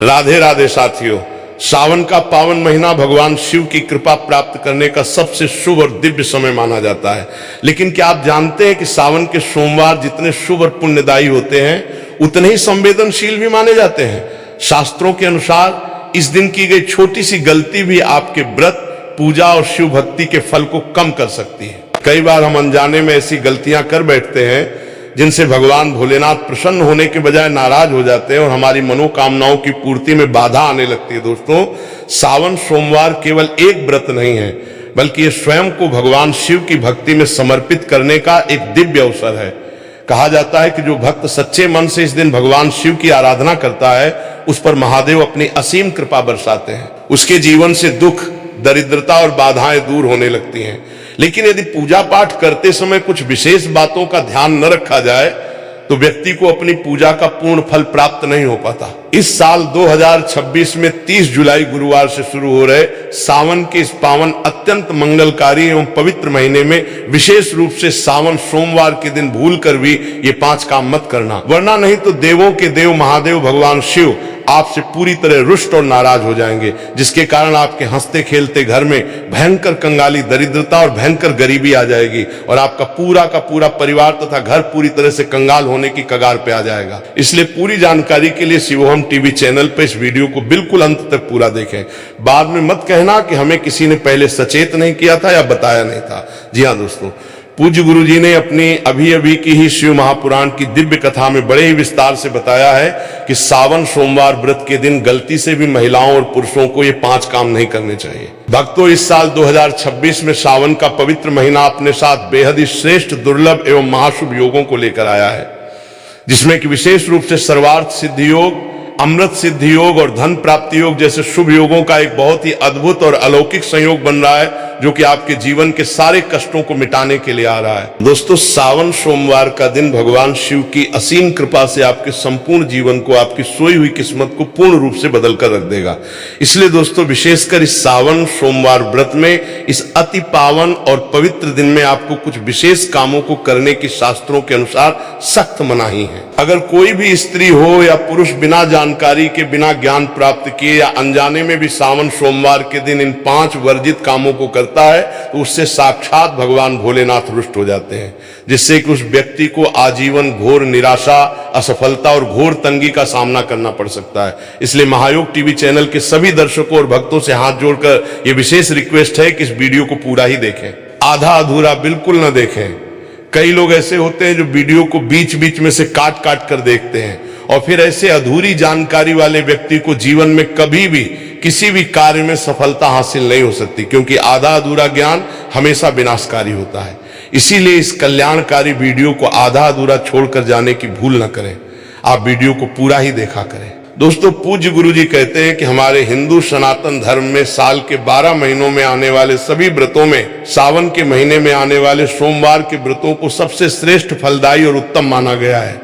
राधे राधे साथियों, सावन का पावन महीना भगवान शिव की कृपा प्राप्त करने का सबसे शुभ और दिव्य समय माना जाता है। लेकिन क्या आप जानते हैं कि सावन के सोमवार जितने शुभ और पुण्यदायी होते हैं उतने ही संवेदनशील भी माने जाते हैं। शास्त्रों के अनुसार इस दिन की गई छोटी सी गलती भी आपके व्रत, पूजा और शिव भक्ति के फल को कम कर सकती है। कई बार हम अनजाने में ऐसी गलतियां कर बैठते हैं जिनसे भगवान भोलेनाथ प्रसन्न होने के बजाय नाराज हो जाते हैं और हमारी मनोकामनाओं की पूर्ति में बाधा आने लगती है। दोस्तों, सावन सोमवार केवल एक व्रत नहीं है, बल्कि ये स्वयं को भगवान शिव की भक्ति में समर्पित करने का एक दिव्य अवसर है। कहा जाता है कि जो भक्त सच्चे मन से इस दिन भगवान शिव की आराधना करता है, उस पर महादेव अपनी असीम कृपा बरसाते हैं। उसके जीवन से दुख, दरिद्रता और बाधाएं दूर होने लगती हैं। लेकिन यदि पूजा पाठ करते समय कुछ विशेष बातों का ध्यान न रखा जाए तो व्यक्ति को अपनी पूजा का पूर्ण फल प्राप्त नहीं हो पाता। इस साल 2026 में 30 जुलाई गुरुवार से शुरू हो रहे सावन के इस पावन, अत्यंत मंगलकारी एवं पवित्र महीने में विशेष रूप से सावन सोमवार के दिन भूल कर भी ये 5 काम मत करना, वरना नहीं तो देवों के देव महादेव भगवान शिव आपसे पूरी तरह रुष्ट और नाराज हो जाएंगे, जिसके कारण आपके हंसते खेलते घर में भयंकर कंगाली, दरिद्रता और भयंकर गरीबी आ जाएगी और आपका पूरा का पूरा परिवार तथा घर पूरी तरह से कंगाल होने की कगार पे आ जाएगा। इसलिए पूरी जानकारी के लिए शिवोहम टीवी चैनल पे इस वीडियो को बिल्कुल अंत तक पूरा देखें। बाद में मत कहना कि हमें किसी ने पहले सचेत नहीं किया था या बताया नहीं था। जी हाँ दोस्तों, पूज्य गुरु जी ने अपनी अभी की ही शिव महापुराण की दिव्य कथा में बड़े ही विस्तार से बताया है कि सावन सोमवार व्रत के दिन गलती से भी महिलाओं और पुरुषों को ये 5 काम नहीं करने चाहिए। भक्तों, इस साल 2026 में सावन का पवित्र महीना अपने साथ बेहद ही श्रेष्ठ, दुर्लभ एवं महाशुभ योगों को लेकर आया है, जिसमें कि विशेष रूप से सर्वार्थ सिद्धि योग, अमृत सिद्धि योग और धन प्राप्ति योग जैसे शुभ योगों का एक बहुत ही अद्भुत और अलौकिक संयोग बन रहा है, जो कि आपके जीवन के सारे कष्टों को मिटाने के लिए आ रहा है। दोस्तों, सावन सोमवार का दिन भगवान शिव की असीम कृपा से आपके संपूर्ण जीवन को, आपकी सोई हुई किस्मत को पूर्ण रूप से बदल कर रख देगा। इसलिए दोस्तों, विशेषकर इस सावन सोमवार व्रत में, इस अति पावन और पवित्र दिन में आपको कुछ विशेष कामों को करने की शास्त्रों के अनुसार सख्त मनाही है। अगर कोई भी स्त्री हो या पुरुष बिना जानकारी के, बिना ज्ञान प्राप्त किए या अनजाने में भी सावन सोमवार के दिन इन 5 वर्जित कामों को करता है, तो उससे साक्षात भगवान भोलेनाथ रुष्ट हो जाते हैं, जिससे कि उस व्यक्ति को आजीवन घोर निराशा, असफलता और घोर तंगी का सामना करना पड़ सकता है। इसलिए महायोग टीवी चैनल के सभी दर्शकों और भक्तों से हाथ जोड़कर यह विशेष रिक्वेस्ट है कि इस वीडियो को पूरा ही देखें, आधा अधूरा बिल्कुल न देखें। कई लोग ऐसे होते हैं जो वीडियो को बीच बीच में से काट काट कर देखते हैं, और फिर ऐसे अधूरी जानकारी वाले व्यक्ति को जीवन में कभी भी किसी भी कार्य में सफलता हासिल नहीं हो सकती, क्योंकि आधा अधूरा ज्ञान हमेशा विनाशकारी होता है। इसीलिए इस कल्याणकारी वीडियो को आधा अधूरा छोड़कर जाने की भूल न करें, आप वीडियो को पूरा ही देखा करें। दोस्तों, पूज्य गुरु जी कहते हैं कि हमारे हिंदू सनातन धर्म में साल के 12 महीनों में आने वाले सभी व्रतों में सावन के महीने में आने वाले सोमवार के व्रतों को सबसे श्रेष्ठ, फलदायी और उत्तम माना गया है,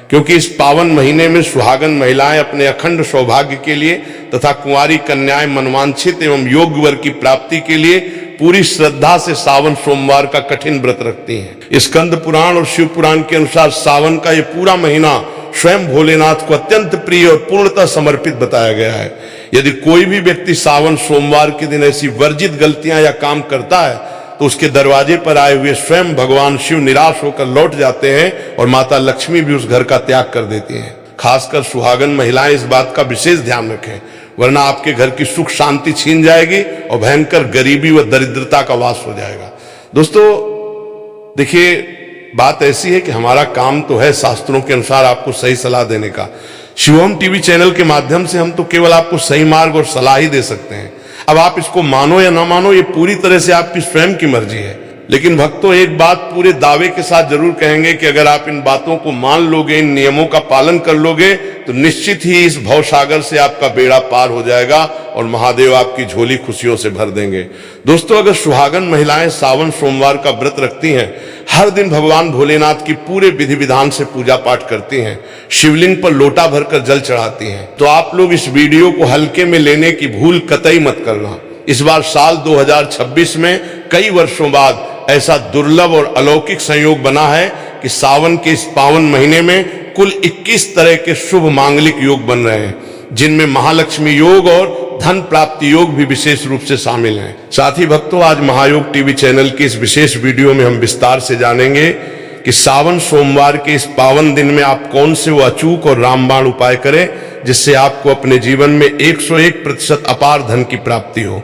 क्योंकि इस पावन महीने में सुहागन महिलाएं अपने अखंड सौभाग्य के लिए तथा कुंवारी कन्याएं मनवांछित एवं योग्य वर की प्राप्ति के लिए पूरी श्रद्धा से सावन सोमवार का कठिन व्रत रखती हैं। स्कंद पुराण और शिव पुराण के अनुसार सावन का ये पूरा महीना स्वयं भोलेनाथ को अत्यंत प्रिय और पूर्णतः समर्पित बताया गया है। यदि कोई भी व्यक्ति सावन सोमवार के दिन ऐसी वर्जित गलतियां या काम करता है, तो उसके दरवाजे पर आए हुए स्वयं भगवान शिव निराश होकर लौट जाते हैं और माता लक्ष्मी भी उस घर का त्याग कर देती हैं। खासकर सुहागन महिलाएं इस बात का विशेष ध्यान रखें, वरना आपके घर की सुख शांति छीन जाएगी और भयंकर गरीबी व दरिद्रता का वास हो जाएगा। दोस्तों देखिए, बात ऐसी है कि हमारा काम तो है शास्त्रों के अनुसार आपको सही सलाह देने का। शिवोहम टीवी चैनल के माध्यम से हम तो केवल आपको सही मार्ग और सलाह ही दे सकते हैं। अब आप इसको मानो या ना मानो, ये पूरी तरह से आपकी स्वयं की मर्जी है। लेकिन भक्तों, एक बात पूरे दावे के साथ जरूर कहेंगे कि अगर आप इन बातों को मान लोगे, इन नियमों का पालन कर लोगे, तो निश्चित ही इस भवसागर से आपका बेड़ा पार हो जाएगा और महादेव आपकी झोली खुशियों से भर देंगे। दोस्तों, अगर सुहागन महिलाएं सावन सोमवार का व्रत रखती हैं, हर दिन भगवान भोलेनाथ की पूरे विधि विधान से पूजा पाठ करती हैं, शिवलिंग पर लोटा भरकर जल चढ़ाती हैं, तो आप लोग इस वीडियो को हल्के में लेने की भूल कतई मत करना। इस बार साल 2026 में कई वर्षों बाद ऐसा दुर्लभ और अलौकिक संयोग बना है कि सावन के इस पावन महीने में कुल 21 तरह के शुभ मांगलिक योग बन रहे हैं, जिनमें महालक्ष्मी योग और धन प्राप्ति योग भी विशेष रूप से शामिल हैं। साथ ही भक्तों, आज महायोग टीवी चैनल की इस विशेष वीडियो में हम विस्तार से जानेंगे कि सावन सोमवार के इस पावन दिन में आप कौन से वो अचूक और रामबाण उपाय करें जिससे आपको अपने जीवन में 101% अपार धन की प्राप्ति हो,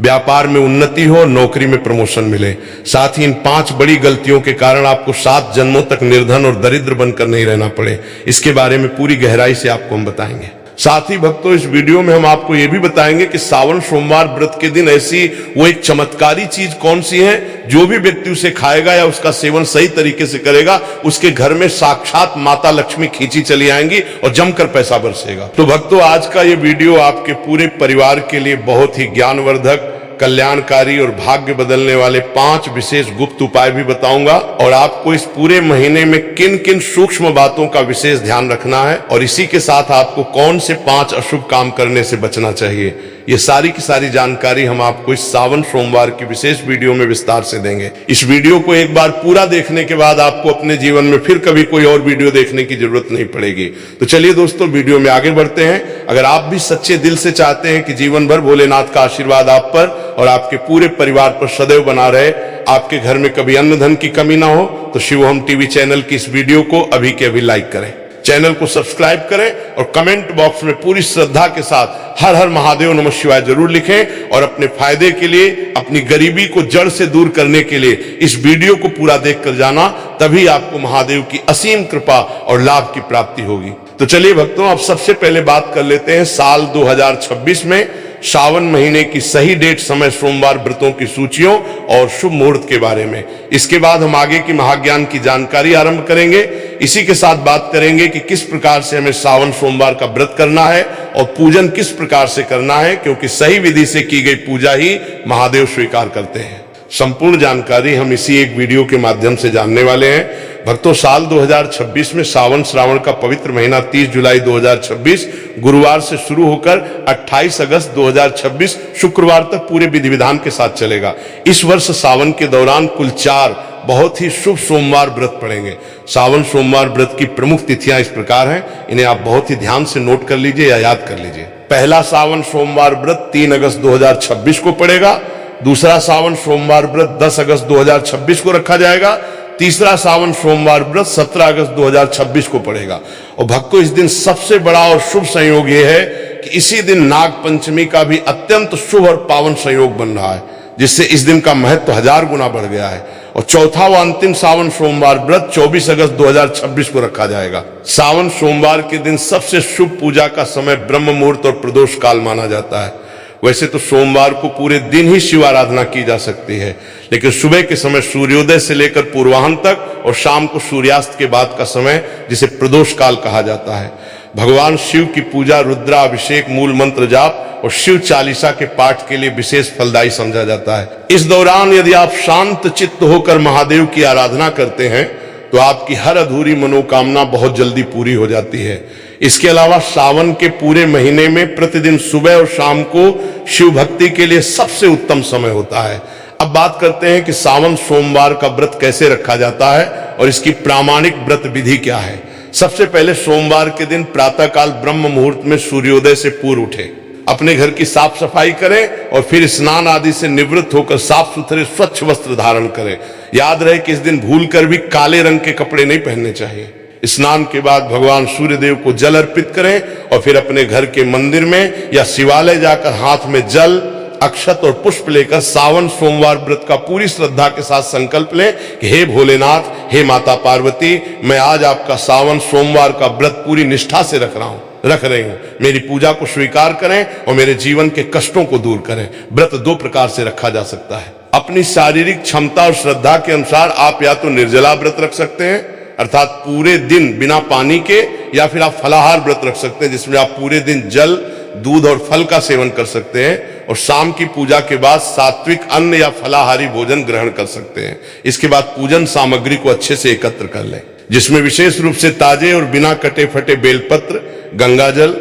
व्यापार में उन्नति हो, नौकरी में प्रमोशन मिले। साथ ही इन 5 बड़ी गलतियों के कारण आपको 7 जन्मों तक निर्धन और दरिद्र बनकर नहीं रहना पड़े, इसके बारे में पूरी गहराई से आपको हम बताएंगे। साथ ही भक्तों, इस वीडियो में हम आपको यह भी बताएंगे कि सावन सोमवार व्रत के दिन ऐसी वो एक चमत्कारी चीज कौन सी है जो भी व्यक्ति उसे खाएगा या उसका सेवन सही तरीके से करेगा, उसके घर में साक्षात माता लक्ष्मी खींची चली आएंगी और जमकर पैसा बरसेगा। तो भक्तों, आज का ये वीडियो आपके पूरे परिवार के लिए बहुत ही ज्ञानवर्धक, कल्याणकारी और भाग्य बदलने वाले 5 विशेष गुप्त उपाय भी बताऊंगा और आपको इस पूरे महीने में किन किन सूक्ष्म बातों का विशेष ध्यान रखना है और इसी के साथ आपको कौन से 5 अशुभ काम करने से बचना चाहिए, ये सारी की सारी जानकारी हम आपको इस सावन सोमवार की विशेष वीडियो में विस्तार से देंगे। इस वीडियो को एक बार पूरा देखने के बाद आपको अपने जीवन में फिर कभी कोई और वीडियो देखने की जरूरत नहीं पड़ेगी। तो चलिए दोस्तों, वीडियो में आगे बढ़ते हैं। अगर आप भी सच्चे दिल से चाहते हैं कि जीवन भर भोलेनाथ का आशीर्वाद आप पर और आपके पूरे परिवार पर सदैव बना रहे, आपके घर में कभी अन्न धन की कमी ना हो, तो शिवोहम टीवी चैनल की इस वीडियो को अभी के अभी लाइक करें, चैनल को सब्सक्राइब करें और कमेंट बॉक्स में पूरी श्रद्धा के साथ हर हर महादेव नमः शिवाय जरूर लिखें और अपने फायदे के लिए, अपनी गरीबी को जड़ से दूर करने के लिए इस वीडियो को पूरा देखकर जाना, तभी आपको महादेव की असीम कृपा और लाभ की प्राप्ति होगी। तो चलिए भक्तों, अब सबसे पहले बात कर लेते हैं साल 2026 में सावन महीने की सही डेट, समय, सोमवार व्रतों की सूचियों और शुभ मुहूर्त के बारे में। इसके बाद हम आगे की महाज्ञान की जानकारी आरंभ करेंगे। इसी के साथ बात करेंगे कि किस प्रकार से हमें सावन सोमवार का व्रत करना है और पूजन किस प्रकार से करना है, क्योंकि सही विधि से की गई पूजा ही महादेव स्वीकार करते हैं। संपूर्ण जानकारी हम इसी एक वीडियो के माध्यम से जानने वाले हैं। भक्तों, साल 2026 में सावन श्रावण का पवित्र महीना 30 जुलाई 2026 गुरुवार से शुरू होकर 28 अगस्त 2026 शुक्रवार तक पूरे विधि विधान के साथ चलेगा। इस वर्ष सावन के दौरान कुल 4 बहुत ही शुभ सोमवार व्रत पड़ेंगे। सावन सोमवार व्रत की प्रमुख तिथियां इस प्रकार हैं, इन्हें आप बहुत ही ध्यान से नोट कर लीजिए या याद कर लीजिए। पहला सावन सोमवार व्रत 3 अगस्त 2026 को पड़ेगा। दूसरा सावन सोमवार व्रत 10 अगस्त 2026 को रखा जाएगा। तीसरा सावन सोमवार व्रत 17 अगस्त 2026 को पड़ेगा। और भक्तों, इस दिन सबसे बड़ा और शुभ संयोग यह है कि इसी दिन नाग पंचमी का भी अत्यंत शुभ और पावन संयोग बन रहा है, जिससे इस दिन का महत्व 1000 गुना बढ़ गया है। और चौथा व अंतिम सावन सोमवार व्रत 24 अगस्त 2026 को रखा जाएगा। सावन सोमवार के दिन सबसे शुभ पूजा का समय ब्रह्म मुहूर्त और प्रदोष काल माना जाता है। वैसे तो सोमवार को पूरे दिन ही शिव आराधना की जा सकती है, लेकिन सुबह के समय सूर्योदय से लेकर पूर्वाह्न तक और शाम को सूर्यास्त के बाद का समय, जिसे प्रदोष काल कहा जाता है, भगवान शिव की पूजा, रुद्राभिषेक, मूल मंत्र जाप और शिव चालीसा के पाठ के लिए विशेष फलदायी समझा जाता है। इस दौरान यदि आप शांत चित्त होकर महादेव की आराधना करते हैं तो आपकी हर अधूरी मनोकामना बहुत जल्दी पूरी हो जाती है। इसके अलावा सावन के पूरे महीने में प्रतिदिन सुबह और शाम को शिव भक्ति के लिए सबसे उत्तम समय होता है। अब बात करते हैं कि सावन सोमवार का व्रत कैसे रखा जाता है और इसकी प्रामाणिक व्रत विधि क्या है। सबसे पहले सोमवार के दिन प्रातःकाल ब्रह्म मुहूर्त में सूर्योदय से पूर्व उठे, अपने घर की साफ सफाई करें और फिर स्नान आदि से निवृत्त होकर साफ सुथरे स्वच्छ वस्त्र धारण करें। याद रहे कि इस दिन भूलकर भी काले रंग के कपड़े नहीं पहनने चाहिए। स्नान के बाद भगवान सूर्यदेव को जल अर्पित करें और फिर अपने घर के मंदिर में या शिवालय जाकर हाथ में जल, अक्षत और पुष्प लेकर सावन सोमवार व्रत का पूरी श्रद्धा के साथ संकल्प लें कि हे भोलेनाथ, हे माता पार्वती, मैं आज आपका सावन सोमवार का व्रत पूरी निष्ठा से रख रही हूं। मेरी पूजा को स्वीकार करें और मेरे जीवन के कष्टों को दूर करें। व्रत 2 प्रकार से रखा जा सकता है। अपनी शारीरिक क्षमता और श्रद्धा के अनुसार आप या तो निर्जला व्रत रख सकते हैं, अर्थात पूरे दिन बिना पानी के, या फिर आप फलाहार व्रत रख सकते हैं, जिसमें आप पूरे दिन जल, दूध और फल का सेवन कर सकते हैं और शाम की पूजा के बाद सात्विक अन्न या फलाहारी भोजन ग्रहण कर सकते हैं। इसके बाद पूजन सामग्री को अच्छे से एकत्र कर लें, जिसमें विशेष रूप से ताजे और बिना कटे फटे बेलपत्र, गंगाजल,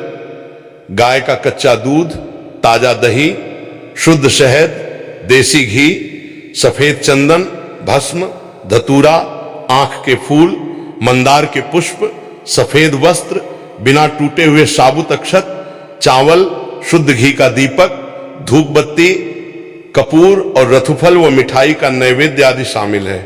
गाय का कच्चा दूध, ताजा दही, शुद्ध शहद, देसी घी, सफेद चंदन, भस्म, धतूरा, आंख के फूल, मंदार के पुष्प, सफेद वस्त्र, बिना टूटे हुए साबुत अक्षत, चावल, शुद्ध घी का दीपक, धूप बत्ती, कपूर और रथुफल व मिठाई का नैवेद्य आदि शामिल है।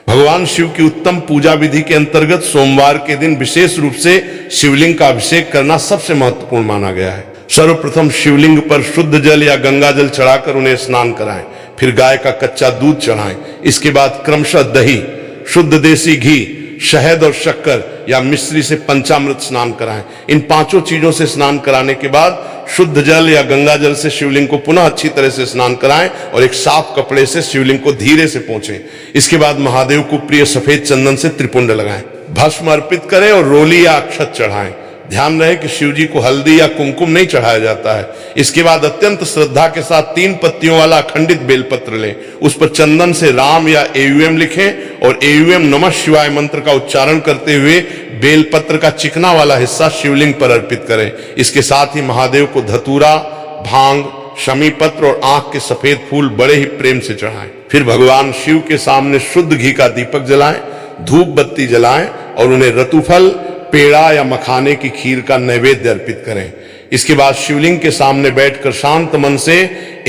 भगवान शिव की उत्तम पूजा विधि के अंतर्गत सोमवार के दिन विशेष रूप से शिवलिंग का अभिषेक करना सबसे महत्वपूर्ण माना गया है। सर्वप्रथम शिवलिंग पर शुद्ध जल या गंगा जल चढ़ाकर उन्हें स्नान कराएं, फिर गाय का कच्चा दूध चढ़ाएं। इसके बाद क्रमशः दही, शुद्ध देसी घी, शहद और शक्कर या मिश्री से पंचामृत स्नान कराएं। इन पांचों चीजों से स्नान कराने के बाद शुद्ध जल या गंगा जल से शिवलिंग को पुनः अच्छी तरह से स्नान कराएं और एक साफ कपड़े से शिवलिंग को धीरे से पोंछें। इसके बाद महादेव को प्रिय सफेद चंदन से त्रिपुंड लगाएं, भस्म अर्पित करें और रोली या अक्षत चढ़ाएं। ध्यान रहे कि शिव जी को हल्दी या कुमकुम नहीं चढ़ाया जाता है। इसके बाद अत्यंत श्रद्धा के साथ 3 पत्तियों वाला अखंडित बेलपत्र लें, उस पर चंदन से राम या एयूएम लिखें और एयूएम नमः शिवाय मंत्र का उच्चारण करते हुए बेलपत्र का चिकना वाला हिस्सा शिवलिंग पर अर्पित करें। इसके साथ ही महादेव को धतूरा, भांग, शमी पत्र और आंख के सफेद फूल बड़े ही प्रेम से चढ़ाएं। फिर भगवान शिव के सामने शुद्ध घी का दीपक जलाएं, धूप बत्ती जलाएं और उन्हें रतुफल, पेड़ा या मखाने की खीर का नैवेद्य अर्पित करें। इसके बाद शिवलिंग के सामने बैठकर शांत मन से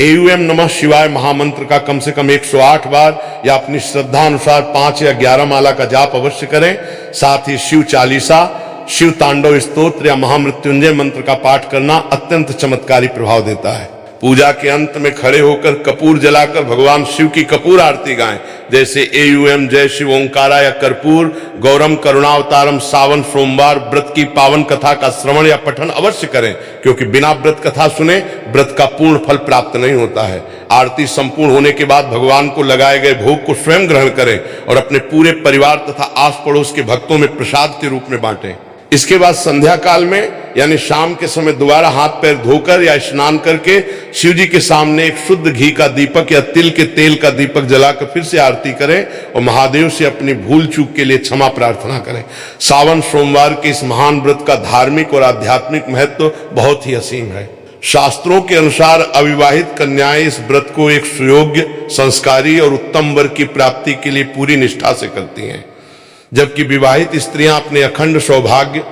एयूएम नमः शिवाय महामंत्र का कम से कम 108 बार या अपनी श्रद्धा अनुसार 5 या 11 माला का जाप अवश्य करें। साथ ही शिव चालीसा, शिव तांडव स्तोत्र या महामृत्युंजय मंत्र का पाठ करना अत्यंत चमत्कारी प्रभाव देता है। पूजा के अंत में खड़े होकर कपूर जलाकर भगवान शिव की कपूर आरती गाएं, जैसे एयूएम जय शिव ओंकारा या कर्पूर, गौरम करुणावतारम। सावन सोमवार व्रत की पावन कथा का श्रवण या पठन अवश्य करें, क्योंकि बिना व्रत कथा सुने व्रत का पूर्ण फल प्राप्त नहीं होता है। आरती संपूर्ण होने के बाद भगवान को लगाए गए भोग को स्वयं ग्रहण करें और अपने पूरे परिवार तथा आस पड़ोस के भक्तों में प्रसाद के रूप में बांटें। इसके बाद संध्या काल में यानी शाम के समय दोबारा हाथ पैर धोकर या स्नान करके शिव जी के सामने एक शुद्ध घी का दीपक या तिल के तेल का दीपक जलाकर फिर से आरती करें और महादेव से अपनी भूल चूक के लिए क्षमा प्रार्थना करें। सावन सोमवार के इस महान व्रत का धार्मिक और आध्यात्मिक महत्व बहुत ही असीम है। शास्त्रों के अनुसार अविवाहित कन्याएं इस व्रत को एक सुयोग्य, संस्कारी और उत्तम वर की प्राप्ति के लिए पूरी निष्ठा से करती हैं, जबकि विवाहित स्त्रियां अपने अखंड सौभाग्य,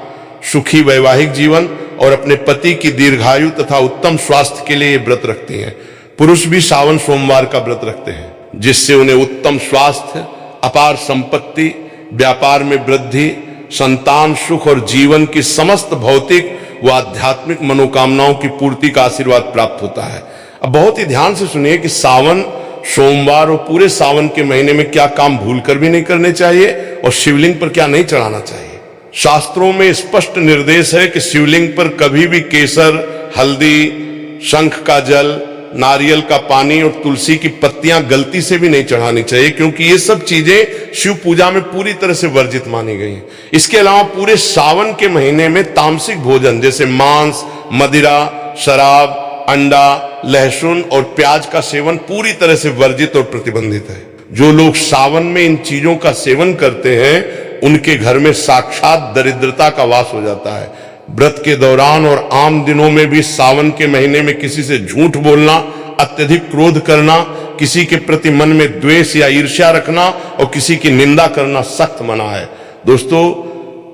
सुखी वैवाहिक जीवन और अपने पति की दीर्घायु तथा उत्तम स्वास्थ्य के लिए व्रत रखती हैं। पुरुष भी सावन सोमवार का व्रत रखते हैं, जिससे उन्हें उत्तम स्वास्थ्य, अपार संपत्ति, व्यापार में वृद्धि, संतान सुख और जीवन की समस्त भौतिक व आध्यात्मिक मनोकामनाओं की पूर्ति का आशीर्वाद प्राप्त होता है। अब बहुत ही ध्यान से सुनिए कि सावन सोमवार और पूरे सावन के महीने में क्या काम भूलकर भी नहीं करने चाहिए और शिवलिंग पर क्या नहीं चढ़ाना चाहिए। शास्त्रों में स्पष्ट निर्देश है कि शिवलिंग पर कभी भी केसर, हल्दी, शंख का जल, नारियल का पानी और तुलसी की पत्तियां गलती से भी नहीं चढ़ानी चाहिए, क्योंकि ये सब चीजें शिव पूजा में पूरी तरह से वर्जित मानी गई हैं। इसके अलावा पूरे सावन के महीने में तामसिक भोजन जैसे मांस, मदिरा, शराब, अंडा, लहसुन और प्याज का सेवन पूरी तरह से वर्जित और प्रतिबंधित है। जो लोग सावन में इन चीजों का सेवन करते हैं उनके घर में साक्षात दरिद्रता का वास हो जाता है। व्रत के दौरान और आम दिनों में भी सावन के महीने में किसी से झूठ बोलना, अत्यधिक क्रोध करना, किसी के प्रति मन में द्वेष या ईर्ष्या रखना और किसी की निंदा करना सख्त मना है। दोस्तों,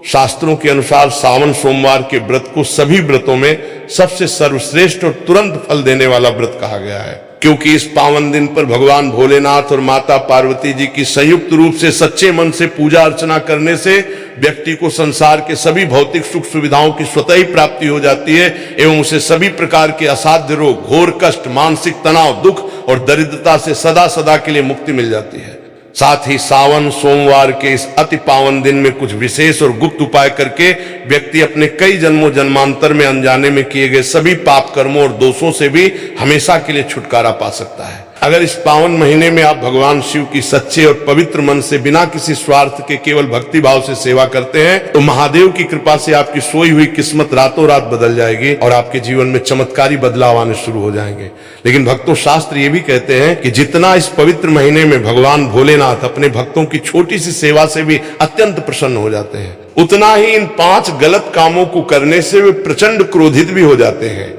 शास्त्रों के अनुसार सावन सोमवार के व्रत को सभी व्रतों में सबसे सर्वश्रेष्ठ और तुरंत फल देने वाला व्रत कहा गया है, क्योंकि इस पावन दिन पर भगवान भोलेनाथ और माता पार्वती जी की संयुक्त रूप से सच्चे मन से पूजा अर्चना करने से व्यक्ति को संसार के सभी भौतिक सुख सुविधाओं की स्वतः ही प्राप्ति हो जाती है एवं उसे सभी प्रकार के असाध्य रोग, घोर कष्ट, मानसिक तनाव, दुख और दरिद्रता से सदा सदा के लिए मुक्ति मिल जाती है। साथ ही सावन सोमवार के इस अति पावन दिन में कुछ विशेष और गुप्त उपाय करके व्यक्ति अपने कई जन्मों जन्मांतर में अनजाने में किए गए सभी पाप कर्मों और दोषों से भी हमेशा के लिए छुटकारा पा सकता है। अगर इस पावन महीने में आप भगवान शिव की सच्चे और पवित्र मन से बिना किसी स्वार्थ के केवल भक्ति भाव से सेवा करते हैं तो महादेव की कृपा से आपकी सोई हुई किस्मत रातों रात बदल जाएगी और आपके जीवन में चमत्कारी बदलाव आने शुरू हो जाएंगे। लेकिन भक्तों, शास्त्र ये भी कहते हैं कि जितना इस पवित्र महीने में भगवान भोलेनाथ अपने भक्तों की छोटी सी सेवा से भी अत्यंत प्रसन्न हो जाते हैं, उतना ही इन 5 गलत कामों को करने से वे प्रचंड क्रोधित भी हो जाते हैं।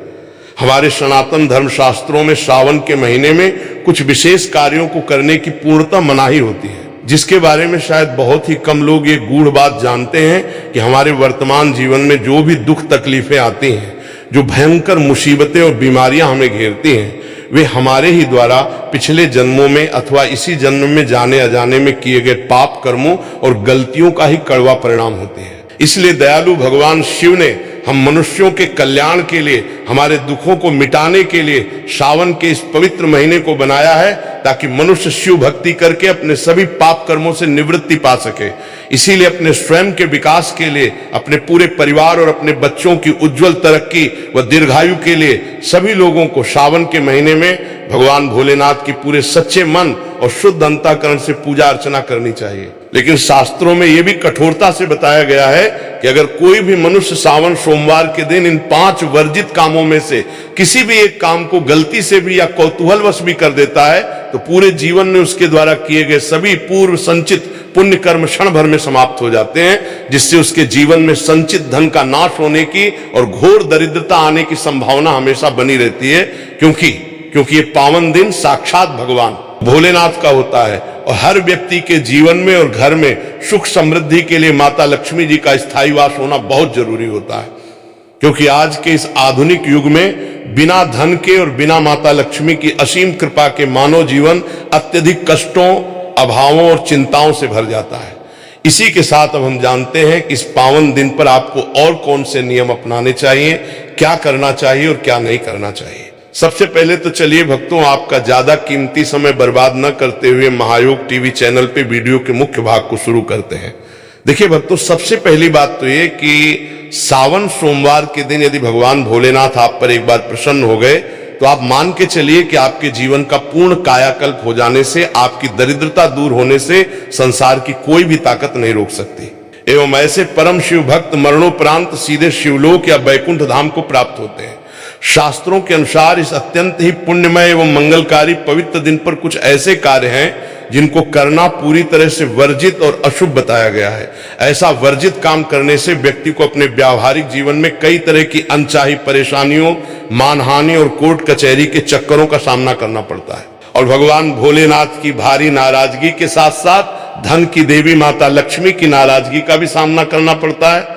हमारे सनातन धर्म शास्त्रों में श्रावण के महीने में कुछ विशेष कार्यों को करने की पूर्णतः मनाही होती है, जिसके बारे में शायद बहुत ही कम लोग ये गूढ़ बात जानते हैं कि हमारे वर्तमान जीवन में जो भी दुख तकलीफें आती हैं जो भयंकर मुसीबतें और बीमारियां हमें घेरती हैं, वे हमारे ही द्वारा पिछले जन्मों में अथवा इसी जन्म में जाने अजाने में किए गए पाप कर्मों और गलतियों का ही कड़वा परिणाम होते हैं। इसलिए दयालु भगवान शिव ने हम मनुष्यों के कल्याण के लिए, हमारे दुखों को मिटाने के लिए सावन के इस पवित्र महीने को बनाया है, ताकि मनुष्य शिव भक्ति करके अपने सभी पाप कर्मों से निवृत्ति पा सके। इसीलिए अपने स्वयं के विकास के लिए, अपने पूरे परिवार और अपने बच्चों की उज्जवल तरक्की व दीर्घायु के लिए सभी लोगों को सावन के महीने में भगवान भोलेनाथ की पूरे सच्चे मन और शुद्ध अंतःकरण से पूजा अर्चना करनी चाहिए। लेकिन शास्त्रों में यह भी कठोरता से बताया गया है कि अगर कोई भी मनुष्य सावन सोमवार के दिन इन 5 वर्जित कामों में से किसी भी एक काम को गलती से भी या कौतूहलवश भी कर देता है, तो पूरे जीवन में उसके द्वारा किए गए सभी पूर्व संचित पुण्य कर्म क्षण भर में समाप्त हो जाते हैं, जिससे उसके जीवन में संचित धन का नाश होने की और घोर दरिद्रता आने की संभावना हमेशा बनी रहती है। क्योंकि ये पावन दिन साक्षात भगवान भोलेनाथ का होता है और हर व्यक्ति के जीवन में और घर में सुख समृद्धि के लिए माता लक्ष्मी जी का स्थायी वास होना बहुत जरूरी होता है। क्योंकि आज के इस आधुनिक युग में बिना धन के और बिना माता लक्ष्मी की असीम कृपा के मानव जीवन अत्यधिक कष्टों, अभावों और चिंताओं से भर जाता है। इसी के साथ अब हम जानते हैं कि इस पावन दिन पर आपको और कौन से नियम अपनाने चाहिए, क्या करना चाहिए और क्या नहीं करना चाहिए। सबसे पहले तो चलिए भक्तों, आपका ज्यादा कीमती समय बर्बाद न करते हुए महायोग टीवी चैनल पे वीडियो के मुख्य भाग को शुरू करते हैं। देखिए भक्तों, सबसे पहली बात तो ये कि सावन सोमवार के दिन यदि भगवान भोलेनाथ आप पर एक बार प्रसन्न हो गए, तो आप मान के चलिए कि आपके जीवन का पूर्ण कायाकल्प हो जाने से, आपकी दरिद्रता दूर होने से संसार की कोई भी ताकत नहीं रोक सकती। एवं ऐसे परम शिव भक्त मरणोपरांत सीधे शिवलोक या बैकुंठ धाम को प्राप्त होते हैं। शास्त्रों के अनुसार इस अत्यंत ही पुण्यमय एवं मंगलकारी पवित्र दिन पर कुछ ऐसे कार्य हैं जिनको करना पूरी तरह से वर्जित और अशुभ बताया गया है। ऐसा वर्जित काम करने से व्यक्ति को अपने व्यावहारिक जीवन में कई तरह की अनचाही परेशानियों, मानहानि और कोर्ट कचहरी के चक्करों का सामना करना पड़ता है। और भगवान भोलेनाथ की भारी नाराजगी के साथ साथ धन की देवी माता लक्ष्मी की नाराजगी का भी सामना करना पड़ता है,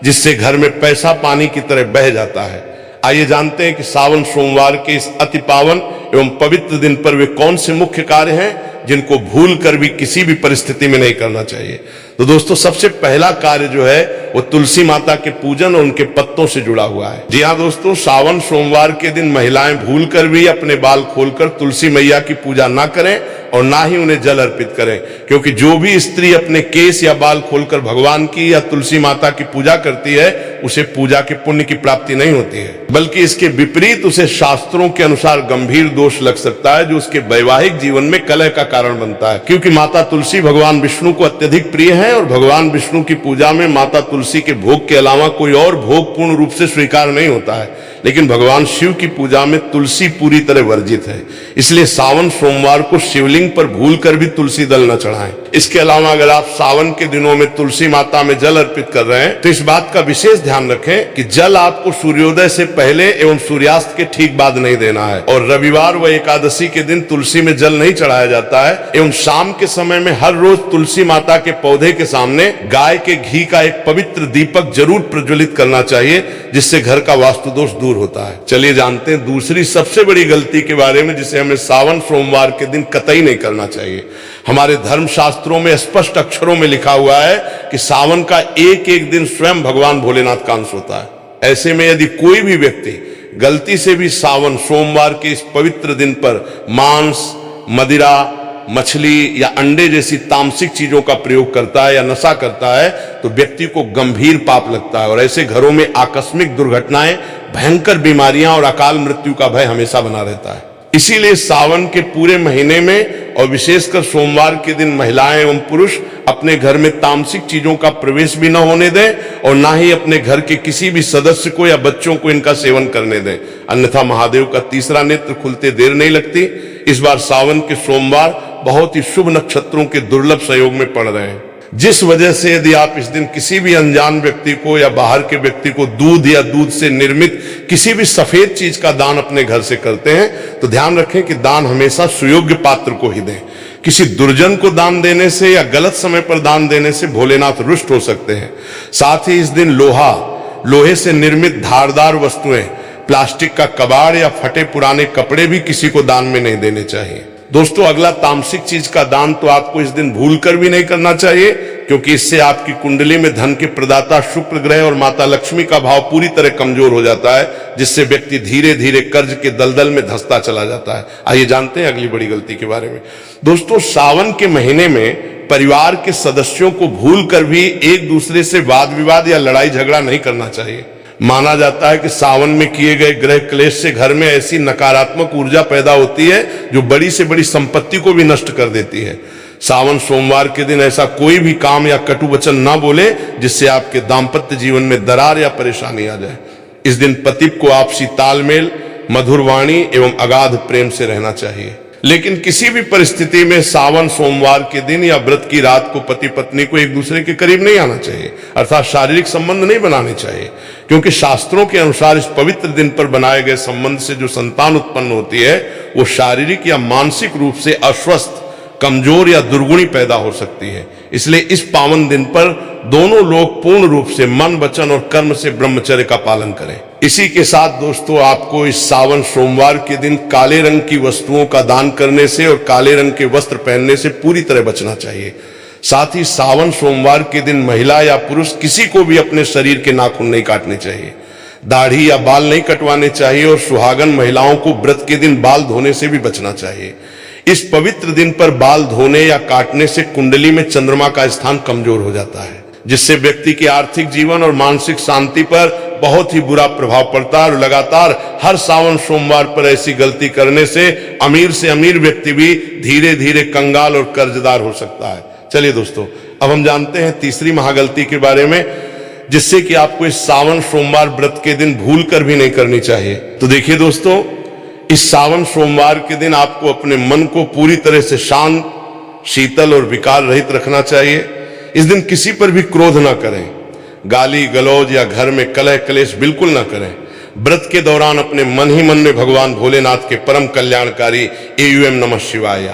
जिससे घर में पैसा पानी की तरह बह जाता है। आइए जानते हैं कि सावन सोमवार के इस अति पावन एवं पवित्र दिन पर वे कौन से मुख्य कार्य हैं जिनको भूल कर भी किसी भी परिस्थिति में नहीं करना चाहिए। तो दोस्तों, सबसे पहला कार्य जो है वो तुलसी माता के पूजन और उनके पत्तों से जुड़ा हुआ है। जी हाँ दोस्तों, सावन सोमवार के दिन महिलाएं भूल कर भी अपने बाल खोलकर तुलसी मैया की पूजा ना करें और ना ही उन्हें जल अर्पित करें, क्योंकि जो भी स्त्री अपने केस या बाल खोलकर भगवान की या तुलसी माता की पूजा करती है, उसे पूजा के पुण्य की प्राप्ति नहीं होती है, बल्कि इसके विपरीत उसे शास्त्रों के अनुसार गंभीर दोष लग सकता है, जो उसके वैवाहिक जीवन में कलह का कारण बनता है। क्योंकि माता तुलसी भगवान विष्णु को अत्यधिक प्रिय है और भगवान विष्णु की पूजा में माता तुलसी के भोग के अलावा कोई और भोग पूर्ण रूप से स्वीकार नहीं होता है। लेकिन भगवान शिव की पूजा में तुलसी पूरी तरह वर्जित है। इसलिए सावन सोमवार को शिवलिंग पर भूल कर भी तुलसी दल न चढ़ाएं। इसके अलावा अगर आप सावन के दिनों में तुलसी माता में जल अर्पित कर रहे हैं, तो इस बात का विशेष ध्यान रखें कि जल आपको सूर्योदय से पहले एवं सूर्यास्त के ठीक बाद नहीं देना है। और रविवार व एकादशी के दिन तुलसी में जल नहीं चढ़ाया जाता है। एवं शाम के समय में हर रोज तुलसी माता के पौधे के सामने गाय के घी का एक पवित्र दीपक जरूर प्रज्वलित करना चाहिए, जिससे घर का वास्तु दोष दूर होता है। चलिए जानते हैं दूसरी सबसे बड़ी गलती के बारे में, जिसे हमें सावन सोमवार के दिन कतई नहीं करना चाहिए। हमारे धर्म शास्त्रों में स्पष्ट अक्षरों में लिखा हुआ है कि सावन का एक एक दिन स्वयं भगवान भोलेनाथ का अंश होता है। ऐसे में यदि कोई भी व्यक्ति गलती से भी सावन सोमवार के इस पवित्र दिन पर मांस, मदिरा, मछली या अंडे जैसी तामसिक चीजों का प्रयोग करता है या नशा करता है, तो व्यक्ति को गंभीर पाप लगता है। और ऐसे घरों में आकस्मिक दुर्घटनाएं, भयंकर बीमारियां और अकाल मृत्यु का भय हमेशा बना रहता है। इसीलिए सावन के पूरे महीने में और विशेषकर सोमवार के दिन महिलाएं एवं पुरुष अपने घर में तामसिक चीजों का प्रवेश भी न होने दें और ना ही अपने घर के किसी भी सदस्य को या बच्चों को इनका सेवन करने दें, अन्यथा महादेव का तीसरा नेत्र खुलते देर नहीं लगती। इस बार सावन के सोमवार बहुत ही शुभ नक्षत्रों के दुर्लभ संयोग में पड़ रहे हैं, जिस वजह से यदि आप इस दिन किसी भी अनजान व्यक्ति को या बाहर के व्यक्ति को दूध या दूध से निर्मित किसी भी सफेद चीज का दान अपने घर से करते हैं, तो ध्यान रखें कि दान हमेशा सुयोग्य पात्र को ही दें। किसी दुर्जन को दान देने से या गलत समय पर दान देने से भोलेनाथ रुष्ट हो सकते हैं। साथ ही इस दिन लोहा, लोहे से निर्मित धारदार वस्तुएं, प्लास्टिक का कबाड़ या फटे पुराने कपड़े भी किसी को दान में नहीं देने चाहिए। दोस्तों, अगला तामसिक चीज का दान तो आपको इस दिन भूलकर भी नहीं करना चाहिए, क्योंकि इससे आपकी कुंडली में धन के प्रदाता शुक्र ग्रह और माता लक्ष्मी का भाव पूरी तरह कमजोर हो जाता है, जिससे व्यक्ति धीरे धीरे कर्ज के दलदल में धंसता चला जाता है। आइए जानते हैं अगली बड़ी गलती के बारे में। दोस्तों, सावन के महीने में परिवार के सदस्यों को भूलकर भी एक दूसरे से वाद विवाद या लड़ाई झगड़ा नहीं करना चाहिए। माना जाता है कि सावन में किए गए ग्रह क्लेश से घर में ऐसी नकारात्मक ऊर्जा पैदा होती है जो बड़ी से बड़ी संपत्ति को भी नष्ट कर देती है। सावन सोमवार के दिन ऐसा कोई भी काम या कटु वचन ना बोले जिससे आपके दाम्पत्य जीवन में दरार या परेशानी आ जाए। इस दिन पति को आपसी तालमेल, मधुर वाणी एवं अगाध प्रेम से रहना चाहिए। लेकिन किसी भी परिस्थिति में सावन सोमवार के दिन या व्रत की रात को पति पत्नी को एक दूसरे के करीब नहीं आना चाहिए, अर्थात शारीरिक संबंध नहीं बनाने चाहिए, क्योंकि शास्त्रों के अनुसार इस पवित्र दिन पर बनाए गए संबंध से जो संतान उत्पन्न होती है वो शारीरिक या मानसिक रूप से अस्वस्थ, कमजोर या दुर्गुणी पैदा हो सकती है। इसलिए इस पावन दिन पर दोनों लोग पूर्ण रूप से मन, वचन और कर्म से ब्रह्मचर्य का पालन करें। इसी के साथ दोस्तों, आपको इस सावन सोमवार के दिन काले रंग की वस्तुओं का दान करने से और काले रंग के वस्त्र पहनने से पूरी तरह बचना चाहिए। साथ ही सावन सोमवार के दिन महिला या पुरुष किसी को भी अपने शरीर के नाखून नहीं काटने चाहिए, दाढ़ी या बाल नहीं कटवाने चाहिए और सुहागन महिलाओं को व्रत के दिन बाल धोने से भी बचना चाहिए। इस पवित्र दिन पर बाल धोने या काटने से कुंडली में चंद्रमा का स्थान कमजोर हो जाता है, जिससे व्यक्ति के आर्थिक जीवन और मानसिक शांति पर बहुत ही बुरा प्रभाव पड़ता है। और लगातार हर सावन सोमवार पर ऐसी गलती करने से अमीर व्यक्ति भी धीरे धीरे कंगाल और कर्जदार हो सकता है। चलिए दोस्तों, अब हम जानते हैं तीसरी महागलती के बारे में, जिससे कि आपको इस सावन सोमवार व्रत के दिन भूल कर भी नहीं करनी चाहिए। तो देखिए दोस्तों, इस सावन सोमवार के दिन आपको अपने मन को पूरी तरह से शांत, शीतल और विकार रहित रखना चाहिए। इस दिन किसी पर भी क्रोध ना करें, गाली गलौज या घर में कलह कलेश बिल्कुल ना करें। व्रत के दौरान अपने मन ही मन में भगवान भोलेनाथ के परम कल्याणकारी एयूएम नमः शिवाय